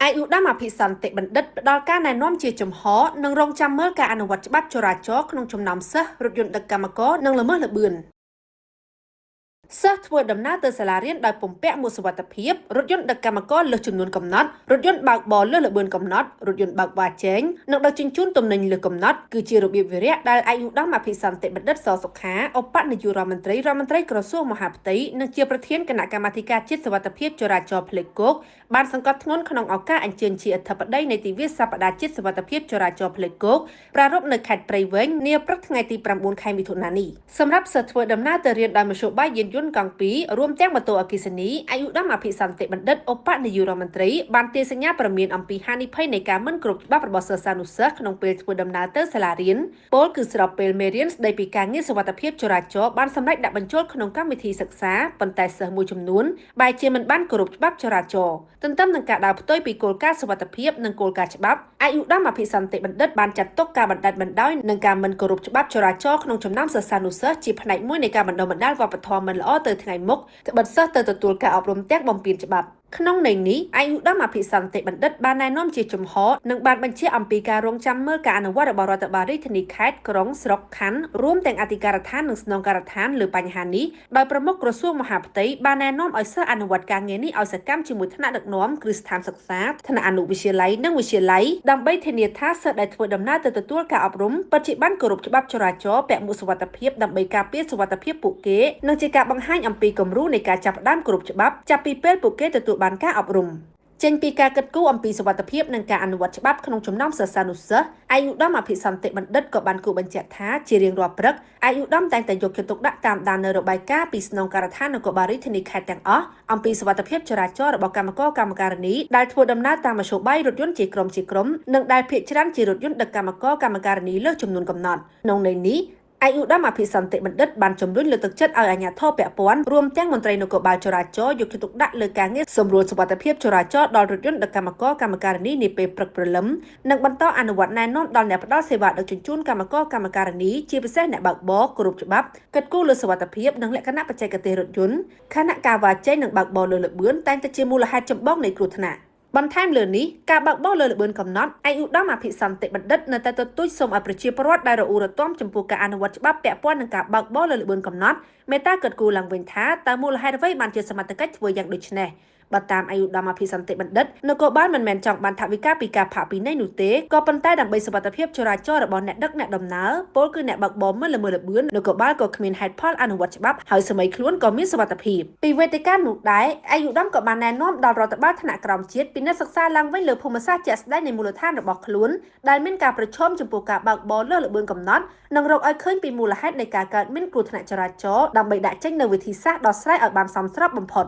អាយុដាមអភិសន្តិបណ្ឌិតផ្ដល់ការណែនាំជាចំហនិងរងចាំមើលការអនុវត្តច្បាប់ចរាចរណ៍ក្នុងចំណោមសិស្សរថយន្តដឹកកម្មករនិងល្មើសល្បឿនសិស្សធ្វើដំណើរទៅសាលារៀនដោយពំពាក់មួកសុវត្ថិភាពរថយន្តដឹកកម្មករលើសចំនួនកំណត់រថយន្តបើកបរលើសល្បឿនកំណត់រថយន្តបើកវ៉ាជែងនិងដឹកជញ្ជូនទំនិញលើសកំណត់គឺជារបៀបវារៈដែលអាយុដាមអភិសន្តិបណ្ឌិតសសុខាឧបនាយករដ្ឋមន្ត្រីក្រសួងមហាផ្ទៃនិងជាប្រធានគណៈកម្មាធិការជាតិសុវត្ថិភាពចរាចរណ៍ផ្លេកគោកបានសង្កត់ធ្ងន់ក្នុងឱកាសអញ្ជើញជាអធិបតីនៃទិវាសប្តាហ៍ជាតិសុវត្ថិភាពចរាចរណ៍ផ្លេកគោកប្រារព្ធនៅខេត្តព្រៃវែងនាព្រឹកថ្ងៃទី9ខែមិថុនានេះសម្រាប់សិស្សធ្វើដំណើរទៅរៀនដោយមធ្យោបាយយានយន្តកង់2រួមទាំងម៉ូតូអគ្គិសនីអាយុដាមអភិសន្តិបណ្ឌិតឧបនាយករដ្ឋមន្ត្រីបានទារសញ្ញាព្រមានអំពីហានិភ័យនៃការមិនគោរពច្បាប់របស់សិស្សានុសិស្សក្នុងពេលធ្វើដំណើរទៅសាលារៀនពលគឺស្របពេលមេរៀនស្ដីពីការងារសុវត្ថិភាពចរាចរណ៍បានសម្រេចដាក់បញ្ចូលក្នុងកម្មវិធីសិក្សាប៉ុន្តែសិស្សមួយចំនួនបែរជាមិនបានគោរពច្បាប់ចរាចរណ៍ទន្ទឹមនឹងការដើរផ្ទុយពីគោលការណ៍សុវត្ថិភាពនិងគោលការណ៍ច្បាប់អាយុដាមអភិសន្តិបណ្ឌិតបានចាត់ទុកការបណ្ដេញបណ្ដោយនិងការមិនគោរពច្បាប់ចរាចរណ៍ក្នុងចំណោមសិស្សានុសិស្សជាផ្នែកមួយនៃការបណ្ដុះបណ្ដាលវប្បធម៌មិនល្អទៅថ្ងៃមុខត្បិតសិស្សទៅទទួលការអប់រំទាំងបំពេញច្បាប់ក្នុងន័យនេះអាយុដាមអភិសន្តិបណ្ឌិតបានណែនាំជាចំហនិងបានបញ្ជាក់អំពីការរងចាំមើលការអនុវត្តរបស់រដ្ឋបាលរាជធានីខេត្តក្រុងស្រុកខណ្ឌរួមទាំងអធិការដ្ឋាននិងស្នងការដ្ឋានលើបញ្ហានេះដោយប្រមុខក្រសួងមហាផ្ទៃបានណែនាំឲ្យសិស្សអនុវត្តការងារនេះឲ្យសកម្មជាមួយថ្នាក់ដឹកនាំគ្រឹះស្ថានសិក្សាថ្នាក់អនុវិទ្យាល័យនិងវិទ្យាល័យដើម្បីធានាថាសិស្សដែលធ្វើដំណើរទៅទទួលការអប់រំពិតជាបានគោរពច្បាប់ចរាចរណ៍ពាក់មួកសុវត្ថិភាពដើម្បីការពារសុវត្ថិភាពពួកគេនិងជាការបង្ហាញអំពីគំរូនៃការចាប់ផ្ដើមគោរពច្បាប់ចាប់ពីពេលពួកគេទទួលបានការអប់រំចេញពីការគិតគូរអំពីសុវត្ថិភាពនិងការអនុវត្តច្បាប់ក្នុងចំណោមសិស្សានុសិស្សអាយុដាមអភិសន្តិបណ្ឌិតក៏បានគូបញ្ជាក់ថាជារៀងរាល់ព្រឹកអាយុដាមតែងតែយកចិត្តទុកដាក់តាមដាននៅរបាយការណ៍ពីស្នងការដ្ឋាននគរបាលរាជធានីខេត្តទាំងអស់អំពីសុវត្ថិភាពចរាចរណ៍របស់កម្មករកម្មការិនីដែលធ្វើដំណើរតាមមធ្យោបាយរថយន្តជាក្រុមនិងដែលភាគច្រើនជារថយន្តដឹកកម្មករកម្មការិនីលើសចំនួនកំណត់ក្នុងន័យនេះអាយុដាមអភិសន្តិបណ្ឌិតបានជំរុញលើកទឹកចិត្តឲ្យអាជ្ញាធរពាក់ព័ន្ធរួមទាំងមន្ត្រីនគរបាលចរាចរណ៍យកចិត្តទុកដាក់លើការងារសម្រួលសុវត្ថិភាពចរាចរណ៍ដល់រថយន្តដឹកកម្មករកម្មការិនីនាពេលព្រឹកព្រលឹមនិងបន្តអនុវត្តណែនាំដល់អ្នកផ្ដល់សេវាដឹកជញ្ជូនកម្មករកម្មការិនីជាពិសេសអ្នកបើកបរគោរពច្បាប់គិតគូរលើសុវត្ថិភាពនិងលក្ខណៈបច្ចេកទេសរថយន្តខណៈការវ៉ាជែងនិងបើកបរលើល្បឿនតែងតែជាមូលហេតុចម្បងនៃគ្រោះថ្នាក់បន្ថែមលើនេះការបើកបរលើល្បឿនកំណត់អាយុដាមអភិសន្តិបណ្ឌិតនៅតែទទូចសូមឲ្យប្រជាពលរដ្ឋដែលរអ៊ូរទាំចំពោះការអនុវត្តច្បាប់ពាក់ព័ន្ធនឹងការបើកបរលើល្បឿនកំណត់មេត្តាគិតគូរឡើងវិញថាតើមូលហេតុអ្វីបានជាសមត្ថកិច្ចធ្វើយ៉ាងដូចនេះបើតាមអាយុដាមអភិសន្តិបណ្ឌិតនគរបាលមិនមែនចង់បានថវិកាពីការផាកពិន័យនោះទេក៏ប៉ុន្តែដើម្បីសុវត្ថិភាពចរាចរណ៍របស់អ្នកដឹកអ្នកដំណើរពលគឺអ្នកបើកបរមិនល្មើសល្បឿននគរបាលក៏គ្មានហេតុផលអនុវត្តច្បាប់ហើយសម័យខ្លួនក៏មានសុវត្ថិភាពពីវេទិកានោះដែរអាយុដាមក៏បានណែនាំដល់រដ្ឋបាលថ្នាក់ក្រោមជាតិពិនិត្យសិក្សាឡើងវិញលើភូមិសាស្ត្រជាក់ស្ដែងនៃមូលដ្ឋានរបស់ខ្លួនដែលមានការប្រឈមចំពោះការបើកបរលើសល្បឿនកំណត់និងរកឲ្យឃើញពីមូលហេតុនៃការកើតមានគ្រោះថ្នាក់ចរាចរណ៍ដើម្បីដាក់ចេញនូវវិធីសាស្ត្រដោះស្រាយឲ្យបានសមស្របបំផុត